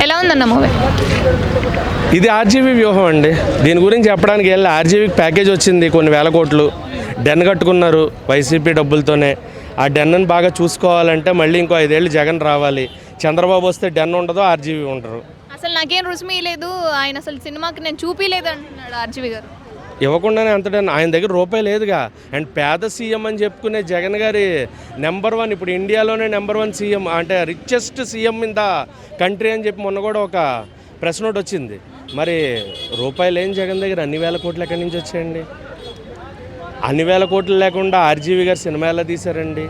ఎలా ఉందన్న మూవీ? ఇది ఆర్జీవీ వ్యూహం అండి. దీని గురించి చెప్పడానికి వెళ్ళి ఆర్జీవీకి ప్యాకేజ్ వచ్చింది, కొన్ని వేల కోట్లు డెన్ కట్టుకున్నారు వైసీపీ డబ్బులతోనే. ఆ డెన్ను బాగా చూసుకోవాలంటే మళ్ళీ ఇంకో 5 ఏళ్ళు జగన్ రావాలి. చంద్రబాబు వస్తే డెన్ ఉండదు, ఆర్జీవీ ఉండరు. అసలు నాకేం రుసుమి లేదు, ఆయన అసలు సినిమాకి నేను చూపిలేదు అంటున్నాడు ఆర్జీవి గారు. ఇవ్వకుండానే అంత డెన్, ఆయన దగ్గర రూపాయి లేదుగా. అండ్ పేద సీఎం అని చెప్పుకునే జగన్ గారి నెంబర్ 1, ఇప్పుడు ఇండియాలోనే నెంబర్ 1 సీఎం, అంటే richest CM in the country అని చెప్పి మొన్న కూడా ఒక ప్రెస్ నోట్ వచ్చింది. మరి రూపాయి లేని జగన్ దగ్గర అన్ని వేల కోట్లు ఎక్కడి నుంచి వచ్చాయండి? అన్ని వేల కోట్లు లేకుండా ఆర్జీవీ గారు సినిమా ఎలా తీశారండి?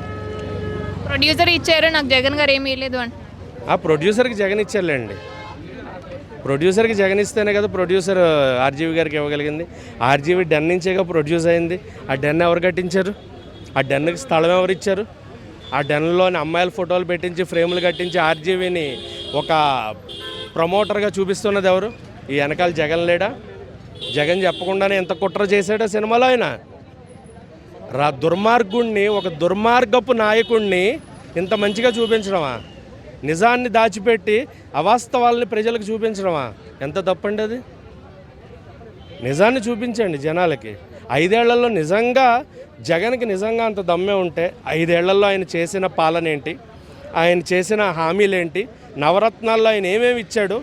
ప్రొడ్యూసర్ ఇచ్చారు, నాకు జగన్ గారు ఏమీ లేదు అంటున్నారు. ఆ ప్రొడ్యూసర్కి జగన్ ఇచ్చారులేండి. ప్రొడ్యూసర్కి జగన్ ఇస్తేనే కదా ప్రొడ్యూసర్ ఆర్జీవీ గారికి ఇవ్వగలిగింది. ఆర్జీవీ డెన్ నుంచేగా ప్రొడ్యూస్ అయింది. ఆ డెన్ ఎవరు కట్టించారు? ఆ డెన్కి స్థలం ఎవరు ఇచ్చారు? ఆ డెన్లోని అమ్మాయిల ఫోటోలు పెట్టించి ఫ్రేములు కట్టించి ఆర్జీవీని ఒక ప్రమోటర్గా చూపిస్తున్నది ఎవరు? ఈ వెనకాల జగన్ లేడా? జగన్ చెప్పకుండానే ఎంత కుట్ర చేశాడో సినిమాలో ఆయన. దుర్మార్గుణ్ణి, ఒక దుర్మార్గపు నాయకుడిని ఇంత మంచిగా చూపించడమా? నిజాన్ని దాచిపెట్టి అవాస్తవాలని ప్రజలకు చూపించడమా? ఎంత తప్పండి అది. నిజాన్ని చూపించండి జనాలకి. 5 ఏళ్లలో నిజంగా జగన్కి నిజంగా అంత దమ్మే ఉంటే 5 ఏళ్లలో ఆయన చేసిన పాలన ఏంటి, ఆయన చేసిన హామీలేంటి, నవరత్నాల్లో ఆయన ఏమేమి ఇచ్చాడు,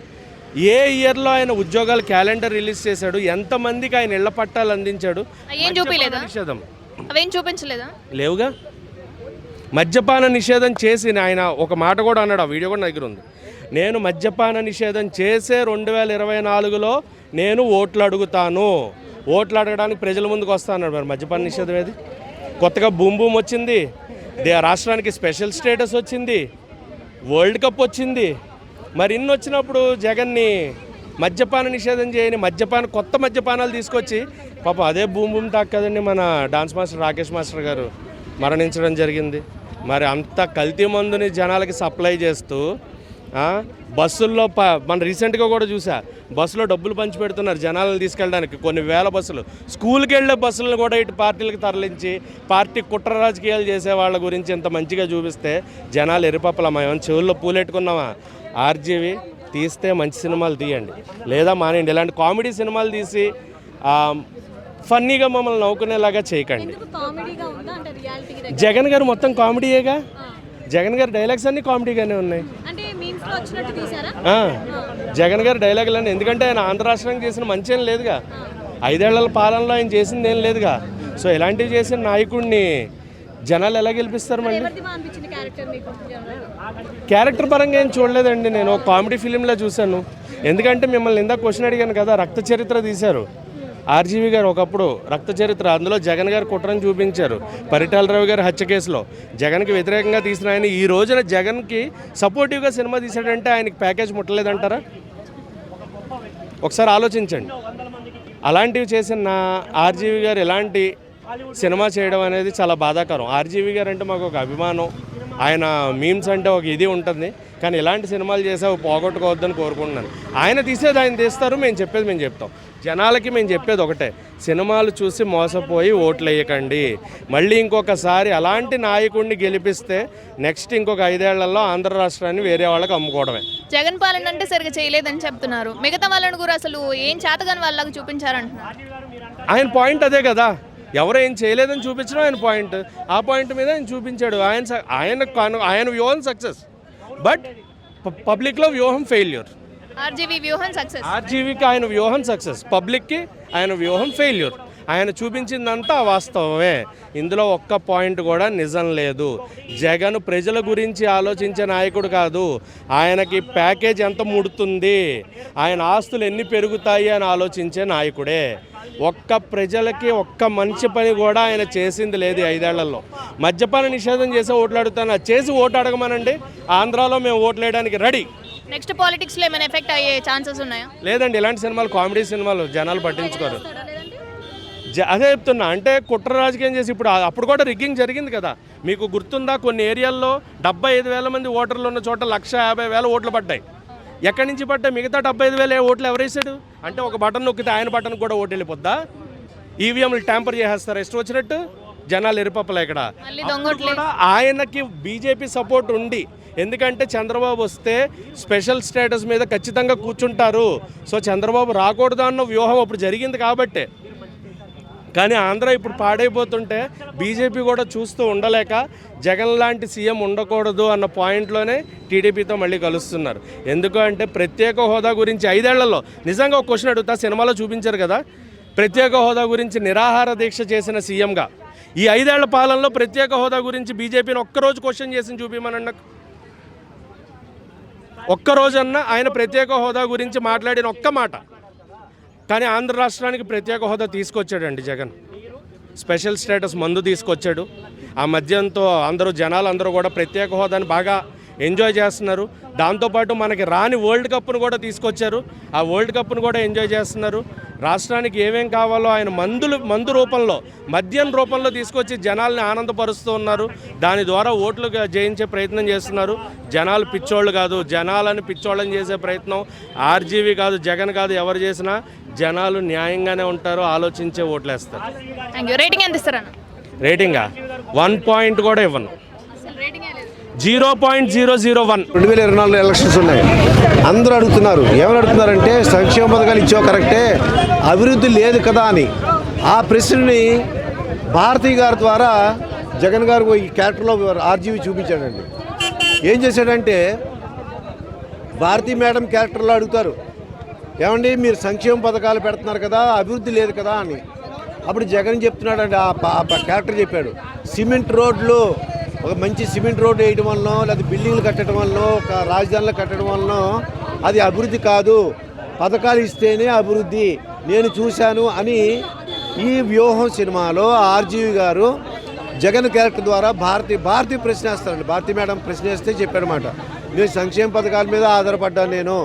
ఏ ఇయర్లో ఆయన ఉద్యోగాల క్యాలెండర్ రిలీజ్ చేశాడు, ఎంతమందికి ఆయన ఇళ్ల పట్టాలు అందించాడు. ఏం చూపించలేదా? నిషేధం అవేం చూపించలేదా? లేవుగా. మద్యపాన నిషేధం చేసి ఆయన ఒక మాట కూడా అన్నాడు, ఆ వీడియో కూడా నా దగ్గర ఉంది. నేను మద్యపాన నిషేధం చేసే 2024లో నేను ఓట్లు అడుగుతాను, ఓట్లు అడగడానికి ప్రజల ముందుకు వస్తాను. మరి మద్యపాన నిషేధం ఏది? కొత్తగా బూమ్ బూమ్ వచ్చింది, రాష్ట్రానికి స్పెషల్ స్టేటస్ వచ్చింది, వరల్డ్ కప్ వచ్చింది. మరి ఇన్ని వచ్చినప్పుడు జగన్ని మద్యపాన నిషేధం చేయని కొత్త మద్యపానాలు తీసుకొచ్చి పాపం అదే బూమ్ బూమ్ టాక్ కదండి మన డాన్స్ మాస్టర్ రాకేష్ మాస్టర్ గారు మరణించడం జరిగింది. మరి అంత కల్తీ మందుని జనాలకి సప్లై చేస్తూ బస్సుల్లో మన రీసెంట్గా కూడా చూసా, బస్సులో డబ్బులు పంచి పెడుతున్నారు జనాలను తీసుకెళ్ళడానికి. కొన్ని వేల బస్సులు, స్కూల్కి వెళ్ళే బస్సులను కూడా ఇటు పార్టీలకు తరలించి పార్టీ కుట్ర రాజకీయాలు చేసే వాళ్ళ గురించి ఇంత మంచిగా చూపిస్తే జనాలు ఎరిపప్పలమయం. చెవుల్లో పూలెట్టుకున్నామా? ఆర్జీవీ తీస్తే మంచి సినిమాలు తీయండి, లేదా మానేయండి. ఇలాంటి కామెడీ సినిమాలు తీసి ఫన్నీగా మమ్మల్ని నవ్వుకునేలాగా చేయకండి. జగన్ గారు మొత్తం కామెడీయేగా. జగన్ గారి డైలాగ్స్ అన్నీ కామెడీగానే ఉన్నాయి. జగన్ గారి డైలాగులన్నీ, ఎందుకంటే ఆయన ఆంధ్ర రాష్ట్రానికి చేసిన మంచి ఏం లేదుగా, 5 ఏళ్ల పాలనలో ఆయన చేసింది ఏం లేదుగా. సో ఇలాంటివి చేసిన నాయకుడిని జనాలు ఎలా గెలిపిస్తారు? మళ్ళీ క్యారెక్టర్ పరంగా ఏం చూడలేదండి, నేను కామెడీ ఫిలింలో చూశాను. ఎందుకంటే మిమ్మల్ని ఇందాక క్వశ్చన్ అడిగాను కదా, రక్త చరిత్ర తీశారు ఆర్జీవీ గారు ఒకప్పుడు. రక్త చరిత్ర, అందులో జగన్ గారు కుట్రను చూపించారు. పరిటాల రావు గారి హత్య కేసులో జగన్కి వ్యతిరేకంగా తీసిన ఆయన ఈ రోజున జగన్కి సపోర్టివ్గా సినిమా తీశాడంటే ఆయనకి ప్యాకేజ్ ముట్టలేదంటారా? ఒకసారి ఆలోచించండి. అలాంటివి చేసిన ఆర్జీవీ గారు ఎలాంటి సినిమా చేయడం అనేది చాలా బాధాకరం. ఆర్జీవీ గారు అంటే మాకు ఒక అభిమానం, ఆయన మీమ్స్ అంటే ఒక ఇది ఉంటుంది. కానీ ఇలాంటి సినిమాలు చేసావు పోగొట్టుకోవద్దని కోరుకుంటున్నాను. ఆయన తీసేది ఆయన తీస్తారు, మేము చెప్పేది మేము చెప్తాం. జనాలకి మేము చెప్పేది ఒకటే, సినిమాలు చూసి మోసపోయి ఓట్లు వేయకండి. మళ్ళీ ఇంకొకసారి అలాంటి నాయకుడిని గెలిపిస్తే నెక్స్ట్ ఇంకొక 5 ఏళ్లలో ఆంధ్ర రాష్ట్రాన్ని వేరే వాళ్ళకి అమ్ముకోవడమే. జగన్ పాలన అంటే సరిగ్గా చేయలేదని చెప్తున్నారు, మిగతా వాళ్ళని కూడా అసలు ఏం చేతగాని వాళ్ళకి చూపించారంటున్నారు. ఆయన పాయింట్ అదే కదా, ఎవరు ఏం చేయలేదని చూపించడం ఆయన పాయింట్. ఆ పాయింట్ మీద ఆయన చూపించాడు. ఆయన వ్యూహం సక్సెస్, బట్ పబ్లిక్లో వ్యూహం ఫెయిల్యూర్. ఆర్జీవీకి ఆయన వ్యూహం సక్సెస్, పబ్లిక్కి ఆయన వ్యూహం ఫెయిల్యూర్. ఆయన చూపించిందంతా వాస్తవమే, ఇందులో ఒక్క పాయింట్ కూడా నిజం లేదు. జగన్ ప్రజల గురించి ఆలోచించే నాయకుడు కాదు, ఆయనకి ప్యాకేజ్ ఎంత ముడుతుంది, ఆయన ఆస్తులు ఎన్ని పెరుగుతాయి అని ఆలోచించే నాయకుడే. ఒక్క ప్రజలకి ఒక్క మంచి పని కూడా ఆయన చేసింది లేదు 5 ఏళ్లలో. మద్యపాన నిషేధం చేసి ఓట్లు అడుగుతాను, చేసి ఓటు అడగమనండి, ఆంధ్రాలో మేము ఓట్లు వేయడానికి రెడీ. నెక్స్ట్ పాలిటిక్స్లో ఏమైనా ఎఫెక్ట్ అయ్యే ఛాన్సెస్ ఉన్నాయా? లేదండి, ఇలాంటి సినిమాలు కామెడీ సినిమాలు జనాలు పట్టించుకోరు. అదే చెప్తున్నా, అంటే కుట్ర రాజకీయం చేసి అప్పుడు కూడా రిగ్గింగ్ జరిగింది కదా, మీకు గుర్తుందా? కొన్ని ఏరియాల్లో 75,000 మంది ఓటర్లు ఉన్న చోట 150,000 ఓట్లు పడ్డాయి. ఎక్కడి నుంచి పడ్డాయి? మిగతా 75,000 ఓట్లు ఎవరేసాడు? అంటే ఒక బటన్ నొక్కితే ఆయన బటన్ కూడా ఓటు వెళ్ళిపోద్దా? ఈవీఎంలు ట్యాంపర్ చేసేస్తారు ఇష్టం వచ్చినట్టు. జనాలు ఎరిపప్పలే. ఇక్కడ ఆయనకి బీజేపీ సపోర్ట్ ఉండి ఎందుకంటే చంద్రబాబు వస్తే స్పెషల్ స్టేటస్ మీద ఖచ్చితంగా కూర్చుంటారు. సో చంద్రబాబు రాకూడదు అన్న వ్యూహం అప్పుడు జరిగింది కాబట్టే. కానీ ఆంధ్ర ఇప్పుడు పాడైపోతుంటే బీజేపీ కూడా చూస్తూ ఉండలేక జగన్ లాంటి సీఎం ఉండకూడదు అన్న పాయింట్లోనే టీడీపీతో మళ్ళీ కలుస్తున్నారు. ఎందుకు అంటే ప్రత్యేక హోదా గురించి 5 ఏళ్లలో నిజంగా ఒక క్వశ్చన్ అడుగుతా, సినిమాలో చూపించారు కదా, ప్రత్యేక హోదా గురించి నిరాహార దీక్ష చేసిన సీఎంగా ఈ 5 ఏళ్ల పాలనలో ప్రత్యేక హోదా గురించి బీజేపీని ఒక్కరోజు క్వశ్చన్ చేసి చూపించమన్న, ఒక్కరోజన్నా ఆయన ప్రత్యేక హోదా గురించి మాట్లాడిన ఒక్క మాట. కానీ ఆంధ్ర రాష్ట్రానికి ప్రత్యేక హోదా తీసుకొచ్చాడండి జగన్. స్పెషల్ స్టేటస్ మందు తీసుకొచ్చాడు. ఆ మద్యంతో జనాలు అందరూ కూడా ప్రత్యేక హోదాని బాగా ఎంజాయ్ చేస్తున్నారు. దాంతోపాటు మనకి రాని వరల్డ్ కప్ను కూడా తీసుకొచ్చారు. ఆ వరల్డ్ కప్ను కూడా ఎంజాయ్ చేస్తున్నారు. రాష్ట్రానికి ఏమేం కావాలో ఆయన మందు రూపంలో, మద్యం రూపంలో తీసుకొచ్చి జనాల్ని ఆనందపరుస్తూ ఉన్నారు. దాని ద్వారా ఓట్లు జయించే ప్రయత్నం చేస్తున్నారు. జనాలు పిచ్చోళ్ళు కాదు, జనాలను పిచ్చోళ్ళని చేసే ప్రయత్నం ఆర్జీవీ కాదు, జగన్ కాదు, ఎవరు చేసినా జనాలు న్యాయంగానే ఉంటారు, ఆలోచించే ఓట్లేస్తారు. రేటింగ్ ఎంత ఇస్తారన్న? రేటింగా 1 పాయింట్ కూడా ఇవ్వను, 0.001. 2024 ఎలక్షన్స్ ఉన్నాయి. అందరూ అడుగుతున్నారు, ఏమని అడుగుతున్నారంటే సంక్షేమ పథకాలు ఇచ్చావు కరెక్టే, అభివృద్ధి లేదు కదా అని. ఆ ప్రశ్నని భారతి గారి ద్వారా జగన్ గారు ఈ క్యారెక్టర్లో ఆర్జీవీ చూపించాడండి. ఏం చేశాడంటే భారతీ మేడం క్యారెక్టర్లో అడుగుతారు, ఏమండి మీరు సంక్షేమ పథకాలు పెడుతున్నారు కదా, అభివృద్ధి లేదు కదా అని. అప్పుడు జగన్ చెప్తున్నాడండి, ఆ క్యారెక్టర్ చెప్పాడు, సిమెంట్ రోడ్లు, ఒక మంచి సిమెంట్ రోడ్డు వేయడం వలన, లేదా బిల్డింగ్లు కట్టడం వలన, ఒక రాజధానులు కట్టడం వలన అది అభివృద్ధి కాదు, పథకాలు ఇస్తేనే అభివృద్ధి, నేను చూశాను అని ఈ వ్యూహం సినిమాలో ఆర్జీవి గారు జగన్ క్యారెక్టర్ ద్వారా భారతి ప్రశ్నేస్తారండి. భారతి మేడం ప్రశ్నేస్తే చెప్పారన్నమాట, నేను సంక్షేమ పథకాల మీద ఆధారపడ్డాను, నేను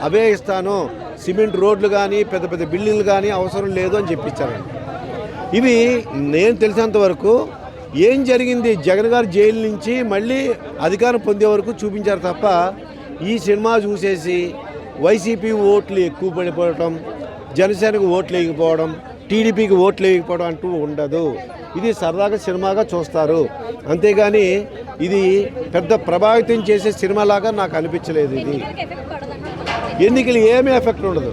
అవే ఇస్తాను, సిమెంట్ రోడ్లు కానీ పెద్ద పెద్ద బిల్డింగ్లు కానీ అవసరం లేదు అని చెప్పించారండి. ఇవి నేను తెలిసినంత వరకు ఏం జరిగింది, జగన్ గారు జైలు నుంచి మళ్ళీ అధికారం పొందే వరకు చూపించారు తప్ప ఈ సినిమా చూసేసి వైసీపీ ఓట్లు ఎక్కువ పడిపోవడం, జనసేనకు ఓట్లు వేయకపోవడం, టీడీపీకి ఓట్లు వేయకపోవడం అంటూ ఉండదు. ఇది సరదాగా సినిమాగా చూస్తారు, అంతేగాని ఇది పెద్ద ప్రభావితం చేసే సినిమాలాగా నాకు అనిపించలేదు. ఇది ఎన్నికలు ఏమీ ఎఫెక్ట్ ఉండదు.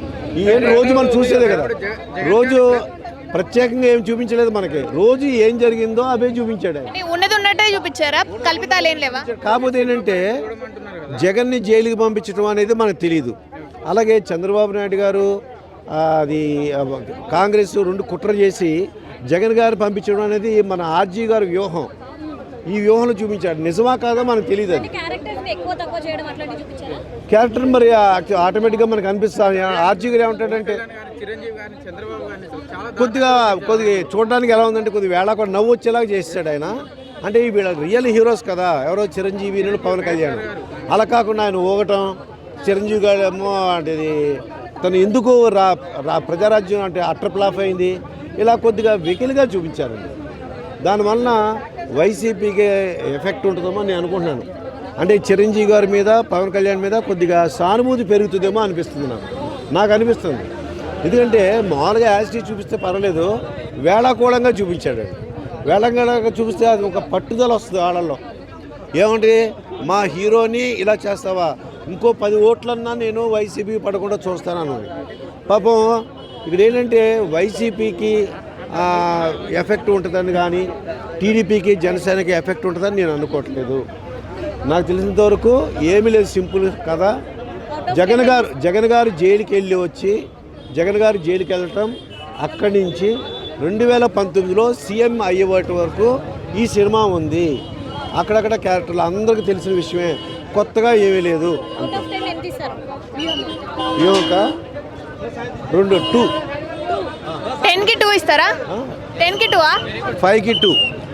ఏం రోజు మనం చూసేదే కదా, రోజు ప్రత్యేకంగా ఏం చూపించలేదు మనకి, రోజు ఏం జరిగిందో అవే చూపించాడు. ఉన్నది ఉన్నట్టే చూపించారా, కల్పితాలు ఏం లేవా? కాకపోతే ఏంటంటే జగన్ని జైలుకి పంపించడం అనేది మనకు తెలియదు. అలాగే చంద్రబాబు నాయుడు గారు అది కాంగ్రెస్ 2 కుట్ర చేసి జగన్ గారు పంపించడం అనేది మన ఆర్జీ గారి వ్యూహం. ఈ వ్యూహంలో చూపించాడు, నిజమా కాదా మనకు తెలియదు. అది క్యారెక్టర్ మరి ఆటోమేటిక్గా మనకు అనిపిస్తుంది. ఆర్జీ గారు ఏమంటాడంటే కొద్దిగా చూడడానికి ఎలా ఉందంటే కొద్దిగా వేళ కూడా నవ్వు వచ్చేలాగా చేస్తాడు ఆయన. అంటే వీళ్ళ రియల్ హీరోస్ కదా, ఎవరో చిరంజీవి, పవన్ కళ్యాణ్. అలా కాకుండా ఆయన ఊగటం, చిరంజీవి గారు ఏమో అంటే తను ఎందుకు ప్రజారాజ్యం అంటే అట్రప్లాఫ్ అయింది, ఇలా కొద్దిగా వెకిలిగా చూపించారండి. దానివల్ల వైసీపీకి ఎఫెక్ట్ ఉంటుందేమో నేను అనుకుంటున్నాను. అంటే చిరంజీవి గారి మీద, పవన్ కళ్యాణ్ మీద కొద్దిగా సానుభూతి పెరుగుతుందేమో అనిపిస్తుంది నాకు అనిపిస్తుంది. ఎందుకంటే మామూలుగా యాసిటీ చూపిస్తే పర్వాలేదు, వేళాకోళంగా చూపించాడు. వేళంగా చూపిస్తే అది ఒక పట్టుదల వస్తుంది వాళ్ళల్లో. ఏమంటే మా హీరోని ఇలా చేస్తావా, ఇంకో 10 ఓట్లన్నా నేను వైసీపీ పడకుండా చూస్తాను. పాపం ఇక్కడ ఏంటంటే వైసీపీకి ఎఫెక్ట్ ఉంటుందని కానీ టీడీపీకి జనసేనకి ఎఫెక్ట్ ఉంటుందని నేను అనుకోవట్లేదు. నాకు తెలిసినంత వరకు ఏమీ లేదు, సింపుల్ కదా. జగన్ గారు జైలుకి వెళ్ళటం, అక్కడి నుంచి 2019లో సీఎం అయ్యేవాటి వరకు ఈ సినిమా ఉంది. అక్కడక్కడ క్యారెక్టర్లు అందరికీ తెలిసిన విషయమే, కొత్తగా ఏమీ లేదు. వ్యూహంగా 2 10కి 2 ఇస్తారా? 10కి 2, 5కి 2.